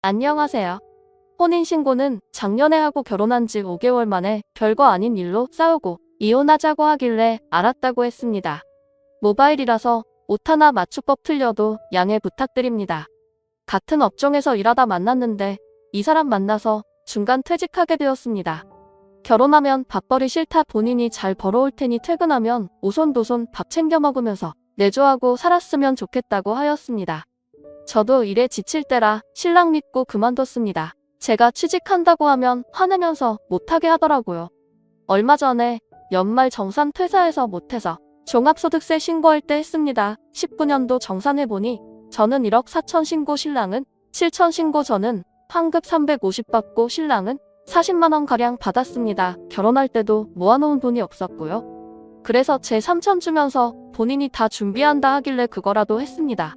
안녕하세요. 혼인신고는 작년에 하고 결혼한 지 5개월 만에 별거 아닌 일로 싸우고 이혼하자고 하길래 알았다고 했습니다. 모바일이라서 옷 하나 맞춤법 틀려도 양해 부탁드립니다. 같은 업종에서 일하다 만났는데 이 사람 만나서 중간 퇴직하게 되었습니다. 결혼하면 밥벌이 싫다, 본인이 잘 벌어올 테니 퇴근하면 오손도손 밥 챙겨 먹으면서 내조하고 살았으면 좋겠다고 하였습니다. 저도 일에 지칠 때라 신랑 믿고 그만뒀습니다. 제가 취직한다고 하면 화내면서 못하게 하더라고요. 얼마 전에 연말 정산 퇴사해서 못해서 종합소득세 신고할 때 했습니다. 19년도 정산해보니 저는 1억 4천 신고, 신랑은 7천 신고. 저는 환급 350 받고 신랑은 40만원가량 받았습니다. 결혼할 때도 모아놓은 돈이 없었고요. 그래서 제 3천 주면서 본인이 다 준비한다 하길래 그거라도 했습니다.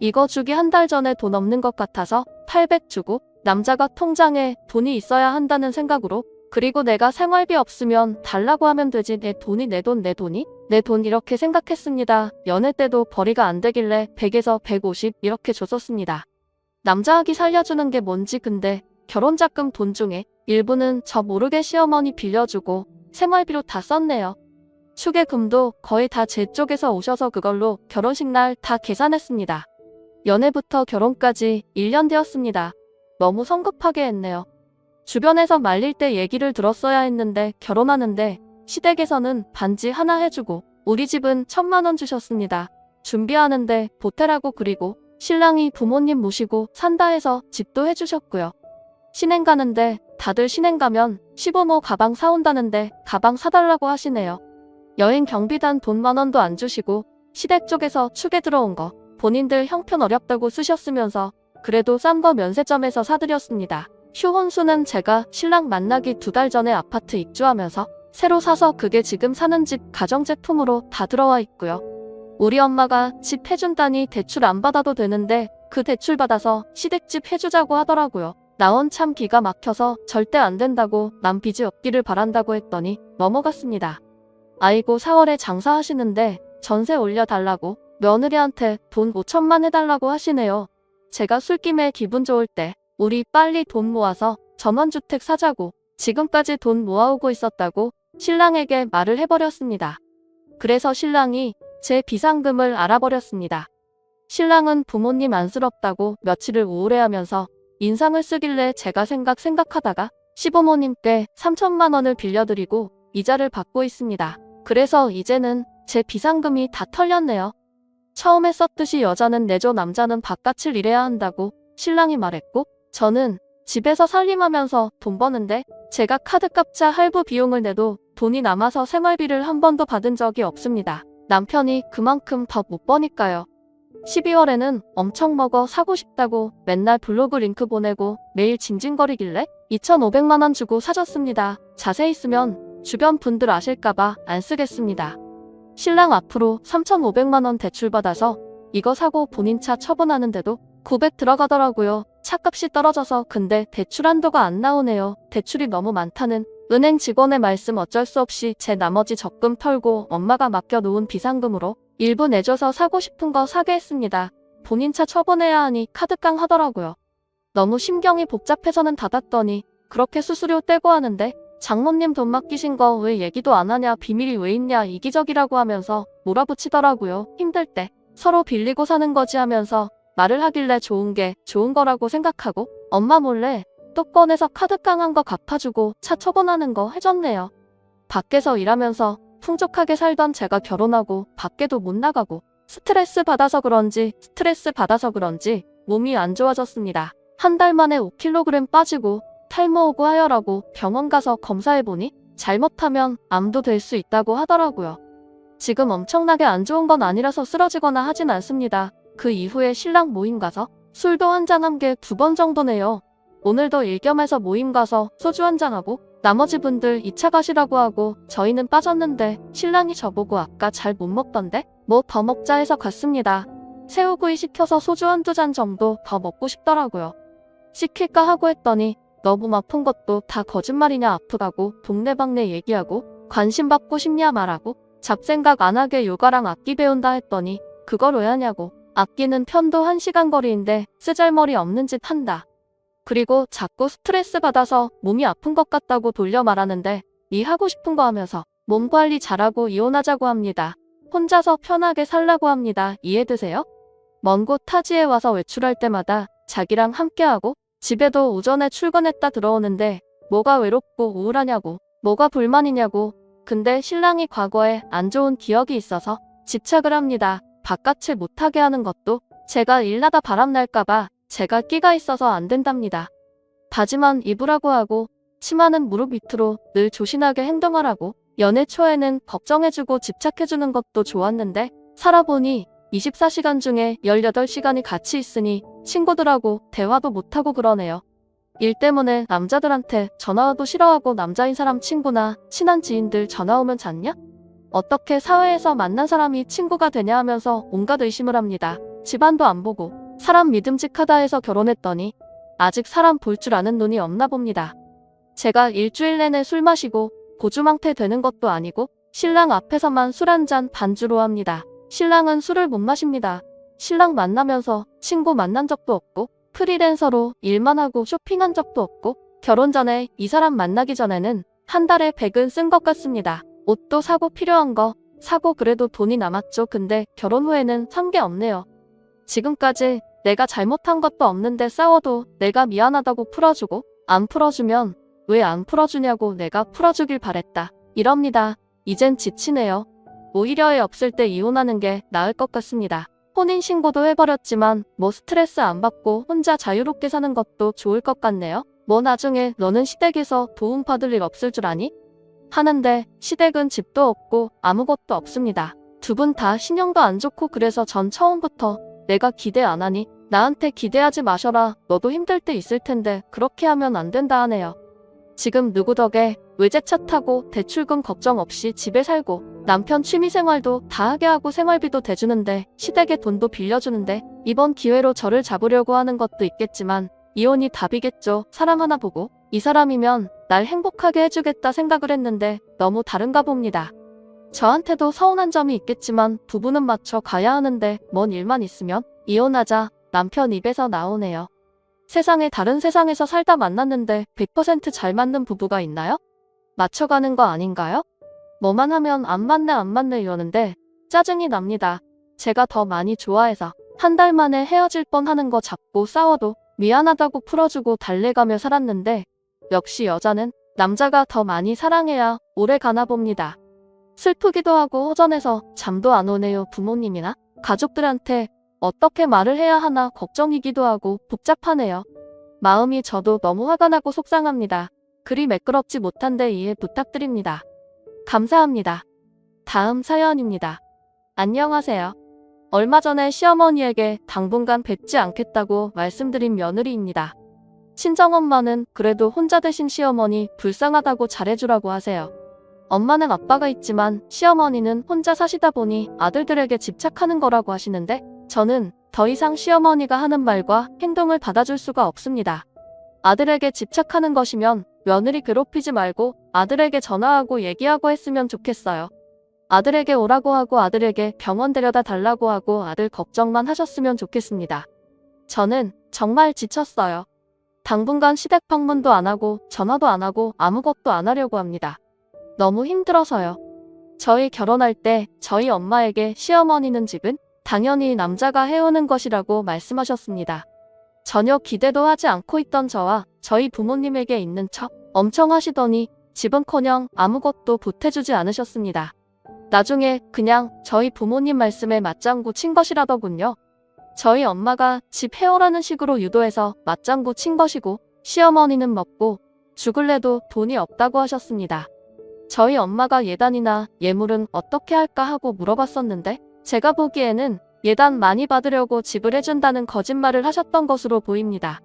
이거 주기 한 달 전에 돈 없는 것 같아서 800 주고 남자가 통장에 돈이 있어야 한다는 생각으로, 그리고 내가 생활비 없으면 달라고 하면 되지, 내 돈이 내 돈, 내 돈이 내 돈, 이렇게 생각했습니다. 연애 때도 벌이가 안 되길래 100에서 150 이렇게 줬었습니다. 남자아기 살려주는 게 뭔지. 근데 결혼자금 돈 중에 일부는 저 모르게 시어머니 빌려주고 생활비로 다 썼네요. 축의금도 거의 다 제 쪽에서 오셔서 그걸로 결혼식 날 다 계산했습니다. 연애부터 결혼까지 1년 되었습니다. 너무 성급하게 했네요. 주변에서 말릴 때 얘기를 들었어야 했는데, 결혼하는데 시댁에서는 반지 하나 해주고 우리 집은 1,000만원 주셨습니다. 준비하는데 보태라고. 그리고 신랑이 부모님 모시고 산다 해서 집도 해주셨고요. 신행 가는데 다들 신행 가면 시부모 가방 사온다는데 가방 사달라고 하시네요. 여행 경비단 돈 10,000원도 안 주시고 시댁 쪽에서 축에 들어온 거 본인들 형편 어렵다고 쓰셨으면서 그래도 싼 거 면세점에서 사드렸습니다. 휴혼수는 제가 신랑 만나기 2달 전에 아파트 입주하면서 새로 사서 그게 지금 사는 집 가정제품으로 다 들어와 있고요. 우리 엄마가 집 해준다니 대출 안 받아도 되는데 그 대출 받아서 시댁집 해주자고 하더라고요. 나온 참 기가 막혀서 절대 안 된다고, 남 빚이 없기를 바란다고 했더니 넘어갔습니다. 아이고, 4월에 장사하시는데 전세 올려달라고 며느리한테 돈 5천만 해달라고 하시네요. 제가 술김에 기분 좋을 때 우리 빨리 돈 모아서 전원주택 사자고 지금까지 돈 모아오고 있었다고 신랑에게 말을 해버렸습니다. 그래서 신랑이 제 비상금을 알아버렸습니다. 신랑은 부모님 안쓰럽다고 며칠을 우울해하면서 인상을 쓰길래 제가 생각하다가 시부모님께 3천만 원을 빌려드리고 이자를 받고 있습니다. 그래서 이제는 제 비상금이 다 털렸네요. 처음에 썼듯이 여자는 내조, 남자는 바깥을 일해야 한다고 신랑이 말했고, 저는 집에서 살림하면서 돈 버는데 제가 카드값자 할부 비용을 내도 돈이 남아서 생활비를 한 번도 받은 적이 없습니다. 남편이 그만큼 더 못 버니까요. 12월에는 엄청 먹어 사고 싶다고 맨날 블로그 링크 보내고 매일 징징거리길래 2,500만 원 주고 사줬습니다. 자세히 쓰면 주변 분들 아실까봐 안 쓰겠습니다. 신랑 앞으로 3,500만 원 대출받아서 이거 사고 본인 차 처분하는데도 900 들어가더라고요. 차값이 떨어져서. 근데 대출 한도가 안 나오네요. 대출이 너무 많다는 은행 직원의 말씀, 어쩔 수 없이 제 나머지 적금 털고 엄마가 맡겨놓은 비상금으로 일부 내줘서 사고 싶은 거 사게 했습니다. 본인 차 처분해야 하니 카드깡 하더라고요. 너무 심경이 복잡해서는 닫았더니 그렇게 수수료 떼고 하는데, 장모님 돈 맡기신 거 왜 얘기도 안 하냐, 비밀이 왜 있냐, 이기적이라고 하면서 몰아붙이더라고요. 힘들 때 서로 빌리고 사는 거지 하면서 말을 하길래 좋은 게 좋은 거라고 생각하고 엄마 몰래 또 꺼내서 카드 깡한 거 갚아주고 차 처분하는 거 해줬네요. 밖에서 일하면서 풍족하게 살던 제가 결혼하고 밖에도 못 나가고 스트레스 받아서 그런지 몸이 안 좋아졌습니다. 한 달 만에 5kg 빠지고 탈모 오고 하여라고 병원 가서 검사해보니 잘못하면 암도 될 수 있다고 하더라고요. 지금 엄청나게 안 좋은 건 아니라서 쓰러지거나 하진 않습니다. 그 이후에 신랑 모임 가서 술도 한잔한 게 2번 정도네요. 오늘도 일겸해서 모임 가서 소주 한잔하고 나머지 분들 2차 가시라고 하고 저희는 빠졌는데 신랑이 저보고 아까 잘 못 먹던데 뭐 더 먹자 해서 갔습니다. 새우구이 시켜서 소주 한두 잔 정도 더 먹고 싶더라고요. 시킬까 하고 했더니 너무 아픈 것도 다 거짓말이냐, 아프다고 동네방네 얘기하고 관심 받고 싶냐 말하고 잡생각 안 하게 요가랑 악기 배운다 했더니 그걸 왜 하냐고, 악기는 편도 1시간 거리인데 쓰잘머리 없는 짓 한다. 그리고 자꾸 스트레스 받아서 몸이 아픈 것 같다고 돌려 말하는데 니 하고 싶은 거 하면서 몸 관리 잘하고 이혼하자고 합니다. 혼자서 편하게 살라고 합니다. 이해되세요? 먼 곳 타지에 와서 외출할 때마다 자기랑 함께하고 집에도 오전에 출근했다 들어오는데 뭐가 외롭고 우울하냐고, 뭐가 불만이냐고. 근데 신랑이 과거에 안 좋은 기억이 있어서 집착을 합니다. 바깥을 못하게 하는 것도 제가 일나다 바람날까봐 제가 끼가 있어서 안 된답니다. 바지만 입으라고 하고 치마는 무릎 밑으로 늘 조신하게 행동하라고. 연애 초에는 걱정해주고 집착해주는 것도 좋았는데 살아보니 24시간 중에 18시간이 같이 있으니 친구들하고 대화도 못하고 그러네요. 일 때문에 남자들한테 전화와도 싫어하고 남자인 사람 친구나 친한 지인들 전화 오면 잤냐? 어떻게 사회에서 만난 사람이 친구가 되냐 하면서 온갖 의심을 합니다. 집안도 안 보고 사람 믿음직하다 해서 결혼했더니 아직 사람 볼 줄 아는 눈이 없나 봅니다. 제가 일주일 내내 술 마시고 고주망태 되는 것도 아니고 신랑 앞에서만 술 한 잔 반주로 합니다. 신랑은 술을 못 마십니다. 신랑 만나면서 친구 만난 적도 없고 프리랜서로 일만 하고 쇼핑한 적도 없고 결혼 전에 이 사람 만나기 전에는 한 달에 100은 쓴 것 같습니다. 옷도 사고 필요한 거 사고 그래도 돈이 남았죠. 근데 결혼 후에는 산 게 없네요. 지금까지 내가 잘못한 것도 없는데 싸워도 내가 미안하다고 풀어주고 안 풀어주면 왜 안 풀어주냐고 내가 풀어주길 바랬다. 이럽니다. 이젠 지치네요. 오히려 애 없을 때 이혼하는 게 나을 것 같습니다. 혼인신고도 해버렸지만 뭐 스트레스 안 받고 혼자 자유롭게 사는 것도 좋을 것 같네요. 뭐 나중에 너는 시댁에서 도움 받을 일 없을 줄 아니? 하는데 시댁은 집도 없고 아무것도 없습니다. 두 분 다 신용도 안 좋고 그래서 전 처음부터 내가 기대 안 하니 나한테 기대하지 마셔라. 너도 힘들 때 있을 텐데 그렇게 하면 안 된다 하네요. 지금 누구 덕에 외제차 타고 대출금 걱정 없이 집에 살고 남편 취미생활도 다 하게 하고 생활비도 대주는데 시댁에 돈도 빌려주는데 이번 기회로 저를 잡으려고 하는 것도 있겠지만 이혼이 답이겠죠. 사람 하나 보고 이 사람이면 날 행복하게 해주겠다 생각을 했는데 너무 다른가 봅니다. 저한테도 서운한 점이 있겠지만 부부는 맞춰 가야 하는데 뭔 일만 있으면 이혼하자 남편 입에서 나오네요. 세상에 다른 세상에서 살다 만났는데 100% 잘 맞는 부부가 있나요? 맞춰가는 거 아닌가요? 뭐만 하면 안 맞네 이러는데 짜증이 납니다. 제가 더 많이 좋아해서 한 달 만에 헤어질 뻔하는 거 잡고 싸워도 미안하다고 풀어주고 달래가며 살았는데 역시 여자는 남자가 더 많이 사랑해야 오래 가나 봅니다. 슬프기도 하고 허전해서 잠도 안 오네요. 부모님이나 가족들한테 어떻게 말을 해야 하나 걱정이기도 하고 복잡하네요. 마음이 저도 너무 화가 나고 속상합니다. 글이 매끄럽지 못한데 이해 부탁드립니다. 감사합니다. 다음 사연입니다. 안녕하세요. 얼마 전에 시어머니에게 당분간 뵙지 않겠다고 말씀드린 며느리입니다. 친정엄마는 그래도 혼자 되신 시어머니 불쌍하다고 잘해주라고 하세요. 엄마는 아빠가 있지만 시어머니는 혼자 사시다 보니 아들들에게 집착하는 거라고 하시는데 저는 더 이상 시어머니가 하는 말과 행동을 받아줄 수가 없습니다. 아들에게 집착하는 것이면 며느리 괴롭히지 말고 아들에게 전화하고 얘기하고 했으면 좋겠어요. 아들에게 오라고 하고 아들에게 병원 데려다 달라고 하고 아들 걱정만 하셨으면 좋겠습니다. 저는 정말 지쳤어요. 당분간 시댁 방문도 안 하고 전화도 안 하고 아무것도 안 하려고 합니다. 너무 힘들어서요. 저희 결혼할 때 저희 엄마에게 시어머니는 집은 당연히 남자가 해오는 것이라고 말씀하셨습니다. 전혀 기대도 하지 않고 있던 저와 저희 부모님에게 있는 척 엄청 하시더니 집은커녕 아무것도 보태주지 않으셨습니다. 나중에 그냥 저희 부모님 말씀에 맞장구 친 것이라더군요. 저희 엄마가 집 해오라는 식으로 유도해서 맞장구 친 것이고 시어머니는 먹고 죽을래도 돈이 없다고 하셨습니다. 저희 엄마가 예단이나 예물은 어떻게 할까 하고 물어봤었는데 제가 보기에는 예단 많이 받으려고 집을 해준다는 거짓말을 하셨던 것으로 보입니다.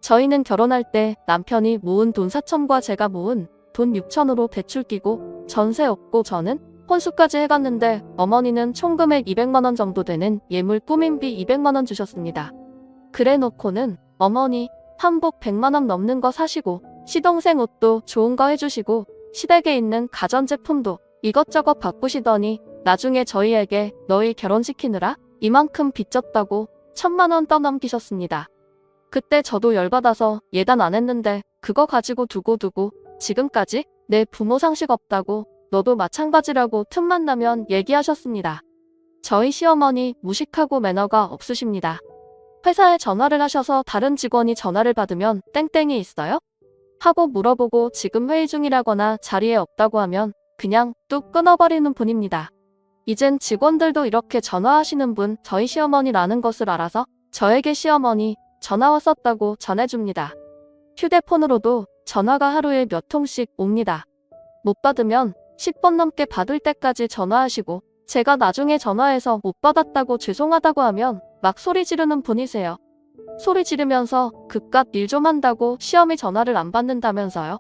저희는 결혼할 때 남편이 모은 돈 4천과 제가 모은 돈 6천으로 대출 끼고 전세 없고 저는 혼수까지 해갔는데 어머니는 총금액 200만 원 정도 되는 예물 꾸민비 200만 원 주셨습니다. 그래 놓고는 어머니 한복 100만 원 넘는 거 사시고 시동생 옷도 좋은 거 해주시고 시댁에 있는 가전제품도 이것저것 바꾸시더니 나중에 저희에게 너희 결혼시키느라 이만큼 빚졌다고 1,000만 원 떠넘기셨습니다. 그때 저도 열받아서 예단 안 했는데 그거 가지고 두고두고 지금까지 내 부모 상식 없다고 너도 마찬가지라고 틈만 나면 얘기하셨습니다. 저희 시어머니 무식하고 매너가 없으십니다. 회사에 전화를 하셔서 다른 직원이 전화를 받으면 땡땡이 있어요? 하고 물어보고 지금 회의 중이라거나 자리에 없다고 하면 그냥 뚝 끊어버리는 분입니다. 이젠 직원들도 이렇게 전화하시는 분 저희 시어머니라는 것을 알아서 저에게 시어머니 전화 왔었다고 전해줍니다. 휴대폰으로도 전화가 하루에 몇 통씩 옵니다. 못 받으면 10번 넘게 받을 때까지 전화하시고 제가 나중에 전화해서 못 받았다고 죄송하다고 하면 막 소리 지르는 분이세요. 소리 지르면서 그깟 일 좀 한다고 시어머니 전화를 안 받는다면서요.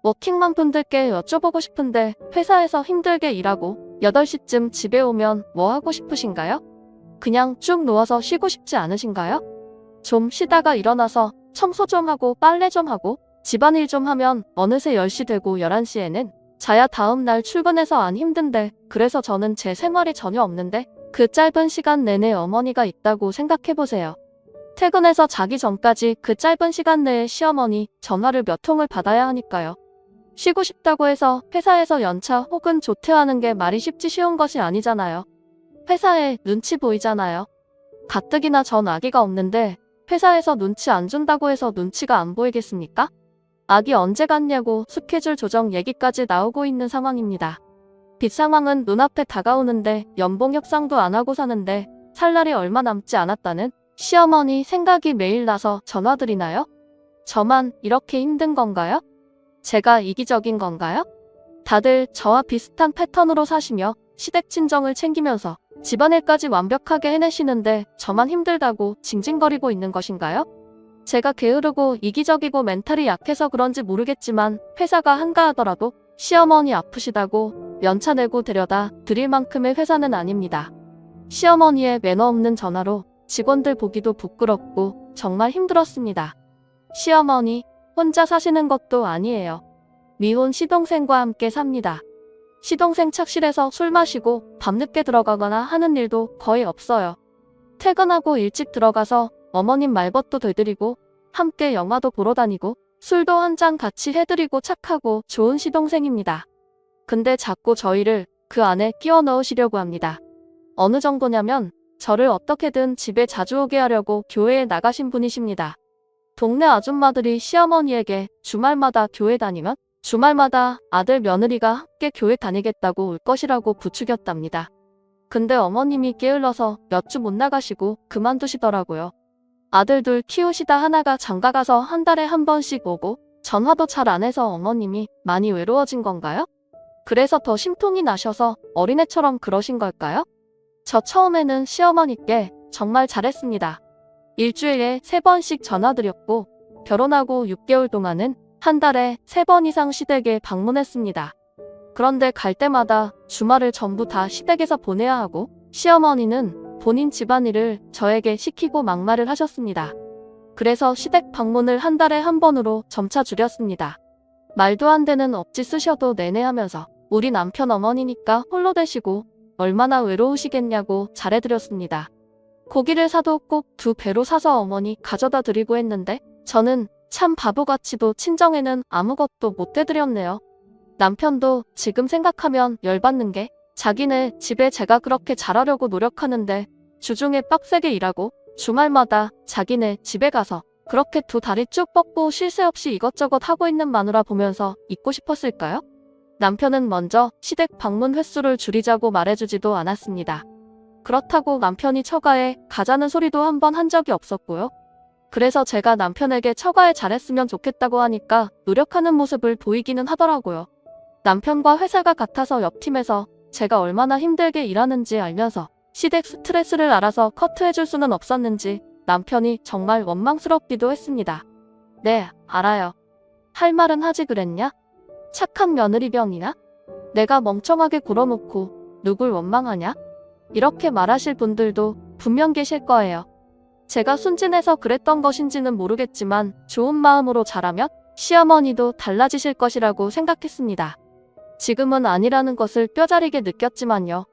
워킹맘 분들께 여쭤보고 싶은데 회사에서 힘들게 일하고 8시쯤 집에 오면 뭐 하고 싶으신가요? 그냥 쭉 누워서 쉬고 싶지 않으신가요? 좀 쉬다가 일어나서 청소 좀 하고 빨래 좀 하고 집안일 좀 하면 어느새 10시 되고 11시에는 자야 다음 날 출근해서 안 힘든데 그래서 저는 제 생활이 전혀 없는데 그 짧은 시간 내내 어머니가 있다고 생각해보세요. 퇴근해서 자기 전까지 그 짧은 시간 내에 시어머니 전화를 몇 통을 받아야 하니까요. 쉬고 싶다고 해서 회사에서 연차 혹은 조퇴하는 게 말이 쉽지 쉬운 것이 아니잖아요. 회사에 눈치 보이잖아요. 가뜩이나 전 아기가 없는데 회사에서 눈치 안 준다고 해서 눈치가 안 보이겠습니까? 아기 언제 갔냐고 스케줄 조정 얘기까지 나오고 있는 상황입니다. 빚 상황은 눈앞에 다가오는데 연봉 협상도 안 하고 사는데 살 날이 얼마 남지 않았다는 시어머니 생각이 매일 나서 전화드리나요? 저만 이렇게 힘든 건가요? 제가 이기적인 건가요? 다들 저와 비슷한 패턴으로 사시며 시댁 친정을 챙기면서 집안일까지 완벽하게 해내시는데 저만 힘들다고 징징거리고 있는 것인가요? 제가 게으르고 이기적이고 멘탈이 약해서 그런지 모르겠지만 회사가 한가하더라도 시어머니 아프시다고 연차 내고 데려다 드릴 만큼의 회사는 아닙니다. 시어머니의 매너 없는 전화로 직원들 보기도 부끄럽고 정말 힘들었습니다. 시어머니 혼자 사시는 것도 아니에요. 미혼 시동생과 함께 삽니다. 시동생 착실해서 술 마시고 밤늦게 들어가거나 하는 일도 거의 없어요. 퇴근하고 일찍 들어가서 어머님 말벗도 되드리고 함께 영화도 보러 다니고 술도 한 잔 같이 해드리고 착하고 좋은 시동생입니다. 근데 자꾸 저희를 그 안에 끼워 넣으시려고 합니다. 어느 정도냐면 저를 어떻게든 집에 자주 오게 하려고 교회에 나가신 분이십니다. 동네 아줌마들이 시어머니에게 주말마다 교회 다니면 주말마다 아들 며느리가 함께 교회 다니겠다고 올 것이라고 부추겼답니다. 근데 어머님이 게을러서 몇 주 못 나가시고 그만두시더라고요. 아들들 키우시다 하나가 장가가서 한 달에 한 번씩 오고 전화도 잘 안 해서 어머님이 많이 외로워진 건가요? 그래서 더 심통이 나셔서 어린애처럼 그러신 걸까요? 저 처음에는 시어머니께 정말 잘했습니다. 일주일에 3번씩 전화드렸고 결혼하고 6개월 동안은 한 달에 3번 이상 시댁에 방문했습니다. 그런데 갈 때마다 주말을 전부 다 시댁에서 보내야 하고 시어머니는 본인 집안일을 저에게 시키고 막말을 하셨습니다. 그래서 시댁 방문을 한 달에 한 번으로 점차 줄였습니다. 말도 안 되는 억지 쓰셔도 내내 하면서 우리 남편 어머니니까 홀로 되시고 얼마나 외로우시겠냐고 잘해드렸습니다. 고기를 사도 꼭 2배로 사서 어머니 가져다 드리고 했는데 저는 참 바보같이도 친정에는 아무것도 못 해드렸네요. 남편도 지금 생각하면 열받는 게 자기네 집에 제가 그렇게 잘하려고 노력하는데 주중에 빡세게 일하고 주말마다 자기네 집에 가서 그렇게 2 다리 쭉 뻗고 쉴 새 없이 이것저것 하고 있는 마누라 보면서 잊고 싶었을까요? 남편은 먼저 시댁 방문 횟수를 줄이자고 말해주지도 않았습니다. 그렇다고 남편이 처가에 가자는 소리도 한 번 한 적이 없었고요. 그래서 제가 남편에게 처가에 잘했으면 좋겠다고 하니까 노력하는 모습을 보이기는 하더라고요. 남편과 회사가 같아서 옆팀에서 제가 얼마나 힘들게 일하는지 알면서 시댁 스트레스를 알아서 커트해줄 수는 없었는지 남편이 정말 원망스럽기도 했습니다. 네, 알아요. 할 말은 하지 그랬냐? 착한 며느리병이나? 내가 멍청하게 굴어놓고 누굴 원망하냐? 이렇게 말하실 분들도 분명 계실 거예요. 제가 순진해서 그랬던 것인지는 모르겠지만 좋은 마음으로 잘하면 시어머니도 달라지실 것이라고 생각했습니다. 지금은 아니라는 것을 뼈저리게 느꼈지만요.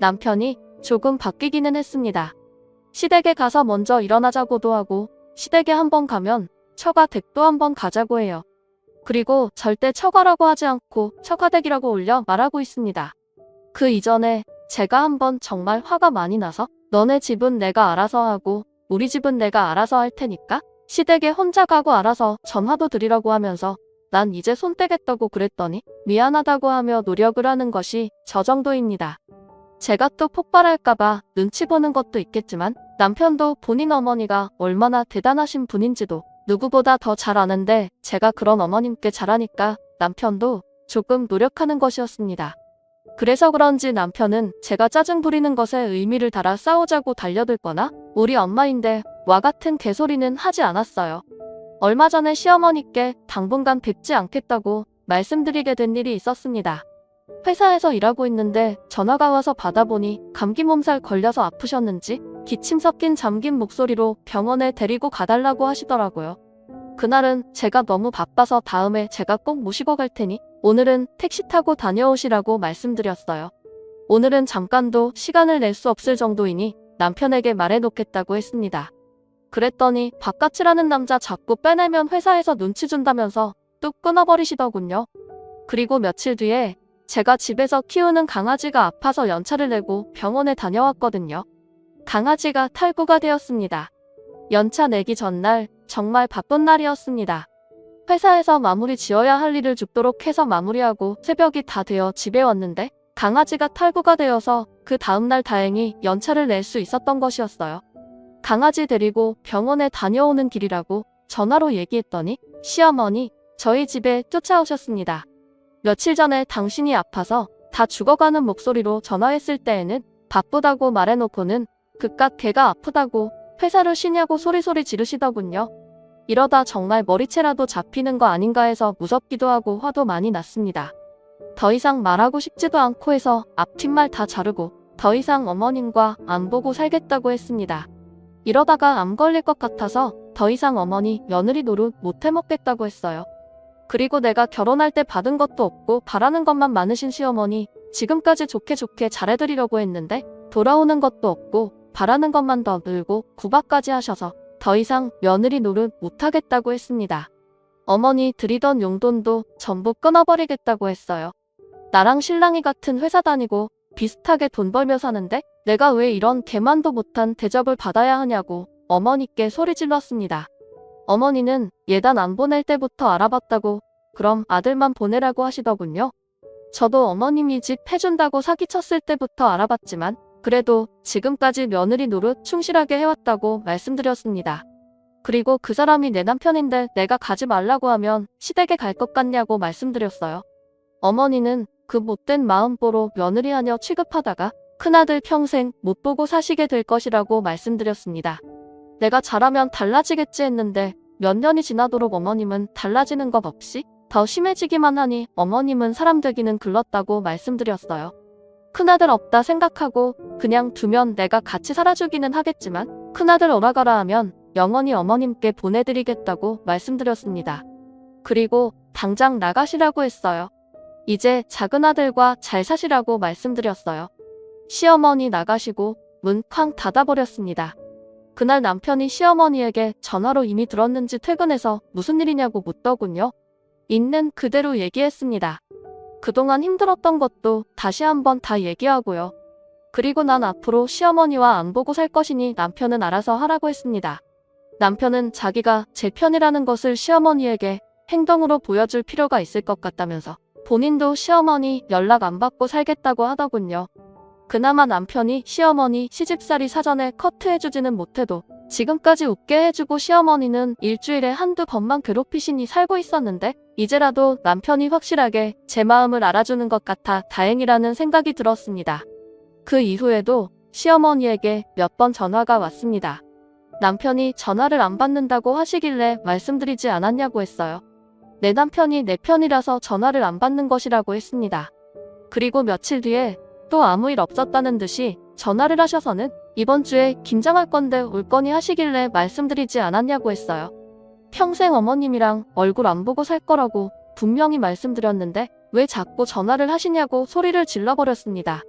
남편이 조금 바뀌기는 했습니다. 시댁에 가서 먼저 일어나자고도 하고 시댁에 한번 가면 처가 댁도 한번 가자고 해요. 그리고 절대 처가라고 하지 않고 처가댁이라고 올려 말하고 있습니다. 그 이전에 제가 한번 정말 화가 많이 나서 너네 집은 내가 알아서 하고 우리 집은 내가 알아서 할 테니까 시댁에 혼자 가고 알아서 전화도 드리라고 하면서 난 이제 손 떼겠다고 그랬더니 미안하다고 하며 노력을 하는 것이 저 정도입니다. 제가 또 폭발할까봐 눈치 보는 것도 있겠지만 남편도 본인 어머니가 얼마나 대단하신 분인지도 누구보다 더 잘 아는데 제가 그런 어머님께 잘하니까 남편도 조금 노력하는 것이었습니다. 그래서 그런지 남편은 제가 짜증 부리는 것에 의미를 달아 싸우자고 달려들거나 우리 엄마인데 와 같은 개소리는 하지 않았어요. 얼마 전에 시어머니께 당분간 뵙지 않겠다고 말씀드리게 된 일이 있었습니다. 회사에서 일하고 있는데 전화가 와서 받아보니 감기 몸살 걸려서 아프셨는지 기침 섞인 잠긴 목소리로 병원에 데리고 가달라고 하시더라고요. 그날은 제가 너무 바빠서 다음에 제가 꼭 모시고 갈 테니 오늘은 택시 타고 다녀오시라고 말씀드렸어요. 오늘은 잠깐도 시간을 낼 수 없을 정도이니 남편에게 말해놓겠다고 했습니다. 그랬더니 바깥이라는 남자 자꾸 빼내면 회사에서 눈치 준다면서 뚝 끊어버리시더군요. 그리고 며칠 뒤에 제가 집에서 키우는 강아지가 아파서 연차를 내고 병원에 다녀왔거든요. 강아지가 탈구가 되었습니다. 연차 내기 전날 정말 바쁜 날이었습니다. 회사에서 마무리 지어야 할 일을 죽도록 해서 마무리하고 새벽이 다 되어 집에 왔는데 강아지가 탈구가 되어서 그 다음날 다행히 연차를 낼 수 있었던 것이었어요. 강아지 데리고 병원에 다녀오는 길이라고 전화로 얘기했더니 시어머니 저희 집에 쫓아오셨습니다. 며칠 전에 당신이 아파서 다 죽어가는 목소리로 전화했을 때에는 바쁘다고 말해놓고는 그깟 개가 아프다고 회사를 쉬냐고 소리소리 지르시더군요. 이러다 정말 머리채라도 잡히는 거 아닌가 해서 무섭기도 하고 화도 많이 났습니다. 더 이상 말하고 싶지도 않고 해서 앞뒷말 다 자르고 더 이상 어머님과 안 보고 살겠다고 했습니다. 이러다가 암 걸릴 것 같아서 더 이상 어머니 며느리 노릇 못 해먹겠다고 했어요. 그리고 내가 결혼할 때 받은 것도 없고 바라는 것만 많으신 시어머니 지금까지 좋게 좋게 잘해드리려고 했는데 돌아오는 것도 없고 바라는 것만 더 늘고 구박까지 하셔서 더 이상 며느리 노릇 못하겠다고 했습니다. 어머니 드리던 용돈도 전부 끊어버리겠다고 했어요. 나랑 신랑이 같은 회사 다니고 비슷하게 돈 벌며 사는데 내가 왜 이런 개만도 못한 대접을 받아야 하냐고 어머니께 소리 질렀습니다. 어머니는 예단 안 보낼 때부터 알아봤다고 그럼 아들만 보내라고 하시더군요. 저도 어머님이 집 해준다고 사기쳤을 때부터 알아봤지만 그래도 지금까지 며느리 노릇 충실하게 해왔다고 말씀드렸습니다. 그리고 그 사람이 내 남편인데 내가 가지 말라고 하면 시댁에 갈 것 같냐고 말씀드렸어요. 어머니는 그 못된 마음보로 며느리 하녀 취급하다가 큰아들 평생 못 보고 사시게 될 것이라고 말씀드렸습니다. 내가 잘하면 달라지겠지 했는데 몇 년이 지나도록 어머님은 달라지는 것 없이 더 심해지기만 하니 어머님은 사람 되기는 글렀다고 말씀드렸어요. 큰아들 없다 생각하고 그냥 두면 내가 같이 살아주기는 하겠지만 큰아들 오라가라 하면 영원히 어머님께 보내드리겠다고 말씀드렸습니다. 그리고 당장 나가시라고 했어요. 이제 작은아들과 잘 사시라고 말씀드렸어요. 시어머니 나가시고 문 쾅 닫아버렸습니다. 그날 남편이 시어머니에게 전화로 이미 들었는지 퇴근해서 무슨 일이냐고 묻더군요. 있는 그대로 얘기했습니다. 그동안 힘들었던 것도 다시 한번 다 얘기하고요. 그리고 난 앞으로 시어머니와 안 보고 살 것이니 남편은 알아서 하라고 했습니다. 남편은 자기가 제 편이라는 것을 시어머니에게 행동으로 보여줄 필요가 있을 것 같다면서 본인도 시어머니 연락 안 받고 살겠다고 하더군요. 그나마 남편이 시어머니 시집살이 사전에 커트해주지는 못해도 지금까지 웃게 해주고 시어머니는 일주일에 한두 번만 괴롭히시니 살고 있었는데 이제라도 남편이 확실하게 제 마음을 알아주는 것 같아 다행이라는 생각이 들었습니다. 그 이후에도 시어머니에게 몇 번 전화가 왔습니다. 남편이 전화를 안 받는다고 하시길래 말씀드리지 않았냐고 했어요. 내 남편이 내 편이라서 전화를 안 받는 것이라고 했습니다. 그리고 며칠 뒤에 또 아무 일 없었다는 듯이 전화를 하셔서는 이번 주에 김장할 건데 올 거니 하시길래 말씀드리지 않았냐고 했어요. 평생 어머님이랑 얼굴 안 보고 살 거라고 분명히 말씀드렸는데 왜 자꾸 전화를 하시냐고 소리를 질러버렸습니다.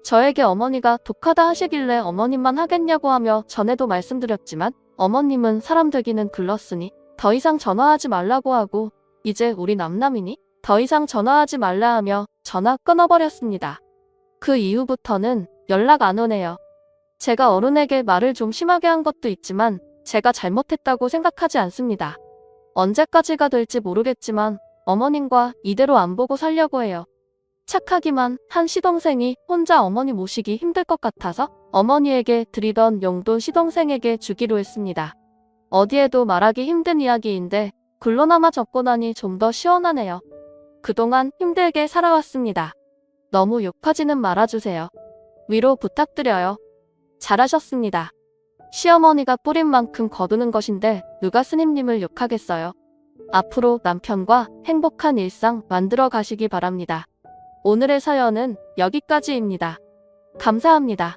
저에게 어머니가 독하다 하시길래 어머님만 하겠냐고 하며 전에도 말씀드렸지만 어머님은 사람 되기는 글렀으니 더 이상 전화하지 말라고 하고 이제 우리 남남이니 더 이상 전화하지 말라 하며 전화 끊어버렸습니다. 그 이후부터는 연락 안 오네요. 제가 어른에게 말을 좀 심하게 한 것도 있지만 제가 잘못했다고 생각하지 않습니다. 언제까지가 될지 모르겠지만 어머님과 이대로 안 보고 살려고 해요. 착하기만 한 시동생이 혼자 어머니 모시기 힘들 것 같아서 어머니에게 드리던 용돈 시동생에게 주기로 했습니다. 어디에도 말하기 힘든 이야기인데 글로나마 적고 나니 좀 더 시원하네요. 그동안 힘들게 살아왔습니다. 너무 욕하지는 말아주세요. 위로 부탁드려요. 잘하셨습니다. 시어머니가 뿌린 만큼 거두는 것인데 누가 스님님을 욕하겠어요. 앞으로 남편과 행복한 일상 만들어 가시기 바랍니다. 오늘의 사연은 여기까지입니다. 감사합니다.